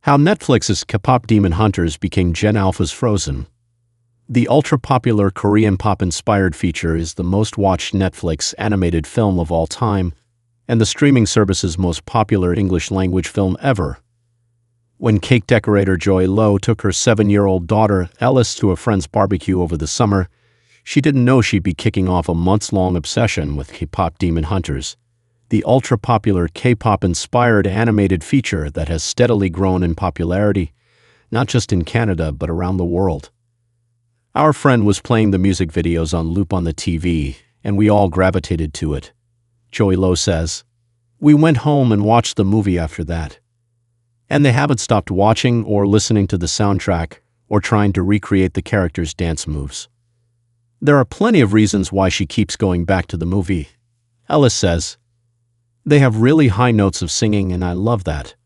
How Netflix's K-pop Demon Hunters became Gen Alpha's Frozen. The ultra-popular Korean pop-inspired feature is the most-watched Netflix animated film of all time, and the streaming service's most popular English-language film ever. When cake decorator Joy Lo took her 7-year-old daughter, Ellis, to a friend's barbecue over the summer, she didn't know she'd be kicking off a months-long obsession with K-pop Demon Hunters, the ultra-popular K-pop-inspired animated feature that has steadily grown in popularity, not just in Canada but around the world. Our friend was playing the music videos on loop on the TV, and we all gravitated to it. Joy Lo says, "We went home and watched the movie after that. And they haven't stopped watching or listening to the soundtrack or trying to recreate the characters' dance moves. There are plenty of reasons why she keeps going back to the movie." Ellis says, "They have really high notes of singing, and I love that.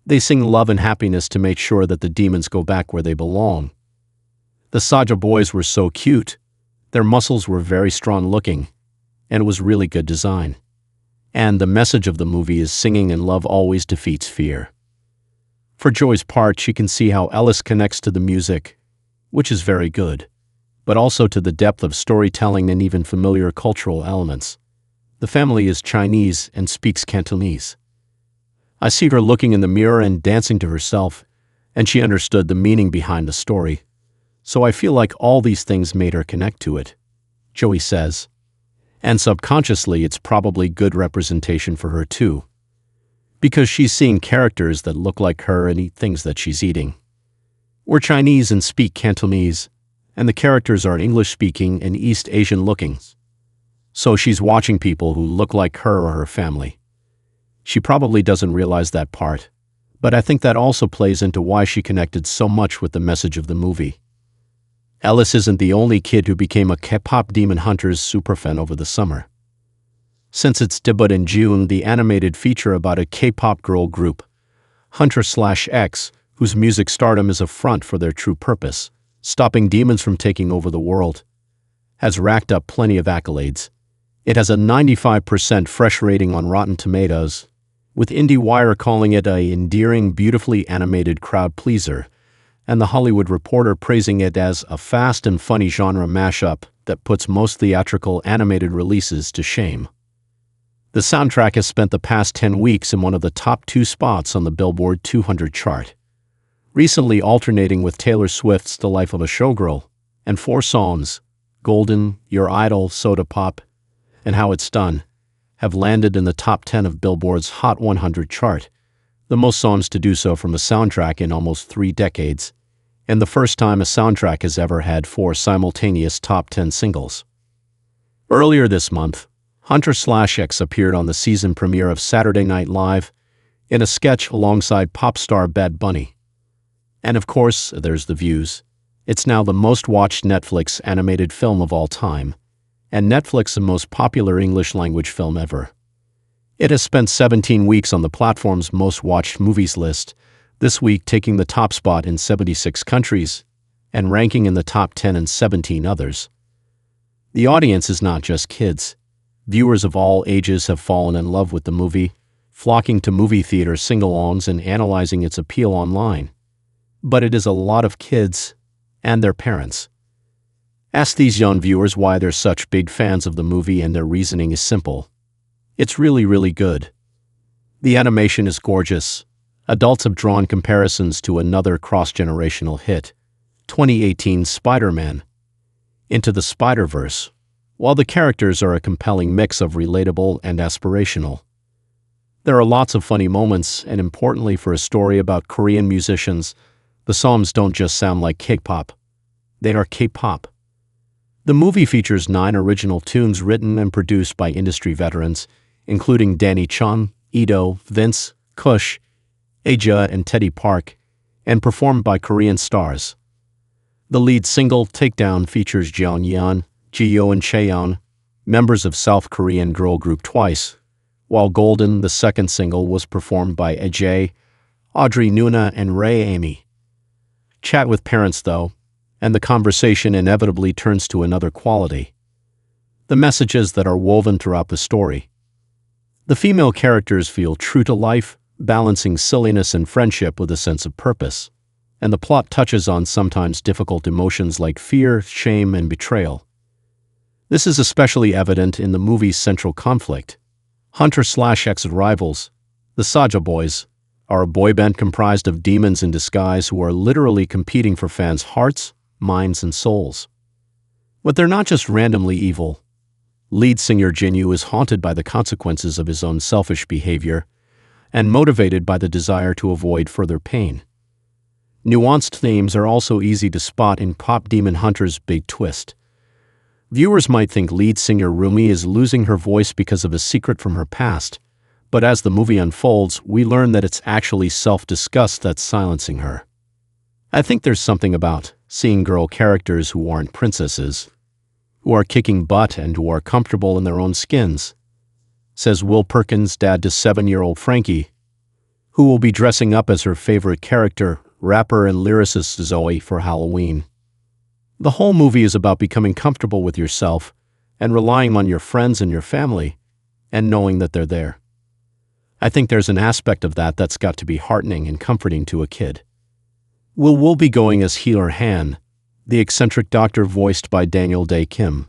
They sing love and happiness to make sure that the demons go back where they belong. The Saja boys were so cute, their muscles were very strong looking, and it was really good design. And the message of the movie is singing and love always defeats fear." For Joy's part, she can see how Ellis connects to the music, which is very good, but also to the depth of storytelling and even familiar cultural elements. The family is Chinese and speaks Cantonese. I see her looking in the mirror and dancing to herself, and she understood the meaning behind the story. So I feel like all these things made her connect to it, Joey says. And subconsciously, it's probably good representation for her too, because she's seeing characters that look like her and eat things that she's eating. We're Chinese and speak Cantonese, and the characters are English-speaking and East Asian-looking. So she's watching people who look like her or her family. She probably doesn't realize that part, but I think that also plays into why she connected so much with the message of the movie. Ellis isn't the only kid who became a K-pop Demon Hunters superfan over the summer. Since its debut in June, the animated feature about a K-pop girl group, Hunter/X, whose music stardom is a front for their true purpose, stopping demons from taking over the world, has racked up plenty of accolades. It has a 95% fresh rating on Rotten Tomatoes, with IndieWire calling it a endearing, beautifully animated crowd pleaser, and The Hollywood Reporter praising it as a fast and funny genre mashup that puts most theatrical animated releases to shame. The soundtrack has spent the past 10 weeks in one of the top 2 spots on the Billboard 200 chart, recently alternating with Taylor Swift's The Life of a Showgirl, and 4 songs, Golden, Your Idol, Soda Pop, and How It's Done, have landed in the top 10 of Billboard's Hot 100 chart, the most songs to do so from a soundtrack in almost 3 decades, and the first time a soundtrack has ever had 4 simultaneous top 10 singles. Earlier this month, Hunter/X appeared on the season premiere of Saturday Night Live in a sketch alongside pop star Bad Bunny. And of course, there's the views. It's now the most-watched Netflix animated film of all time, and Netflix's most popular English-language film ever. It has spent 17 weeks on the platform's most-watched movies list, this week taking the top spot in 76 countries and ranking in the top 10 in 17 others. The audience is not just kids. Viewers of all ages have fallen in love with the movie, flocking to movie theater sing-alongs and analyzing its appeal online. But it is a lot of kids and their parents. Ask these young viewers why they're such big fans of the movie, and their reasoning is simple. It's really, really good. The animation is gorgeous. Adults have drawn comparisons to another cross-generational hit, 2018's Spider-Man, Into the Spider-Verse, while the characters are a compelling mix of relatable and aspirational. There are lots of funny moments, and importantly for a story about Korean musicians, the songs don't just sound like K-pop. They are K-pop. The movie features 9 original tunes written and produced by industry veterans, including Danny Chun, Ito, Vince, Kush, Aja, and Teddy Park, and performed by Korean stars. The lead single, Takedown, features Jeon Yeon, Ji-yo, and Chaeyeon, members of South Korean girl group Twice, while Golden, the second single, was performed by AJ, Audrey Nuna, and Ray Amy. Chat with parents, though, and the conversation inevitably turns to another quality: the messages that are woven throughout the story. The female characters feel true to life, balancing silliness and friendship with a sense of purpose. And the plot touches on sometimes difficult emotions like fear, shame, and betrayal. This is especially evident in the movie's central conflict. Hunter/ex-rivals, the Saja Boys, are a boy band comprised of demons in disguise who are literally competing for fans' hearts, minds, and souls. But they're not just randomly evil. Lead singer Jinyu is haunted by the consequences of his own selfish behavior and motivated by the desire to avoid further pain. Nuanced themes are also easy to spot in Pop Demon Hunter's big twist. Viewers might think lead singer Rumi is losing her voice because of a secret from her past, but as the movie unfolds, we learn that it's actually self-disgust that's silencing her. I think there's something about seeing girl characters who aren't princesses, who are kicking butt and who are comfortable in their own skins, says Will Perkins, dad to 7-year-old Frankie, who will be dressing up as her favorite character, rapper and lyricist Zoe, for Halloween. The whole movie is about becoming comfortable with yourself and relying on your friends and your family and knowing that they're there. I think there's an aspect of that that's got to be heartening and comforting to a kid. Will be going as Healer Han, the eccentric doctor voiced by Daniel Day Kim.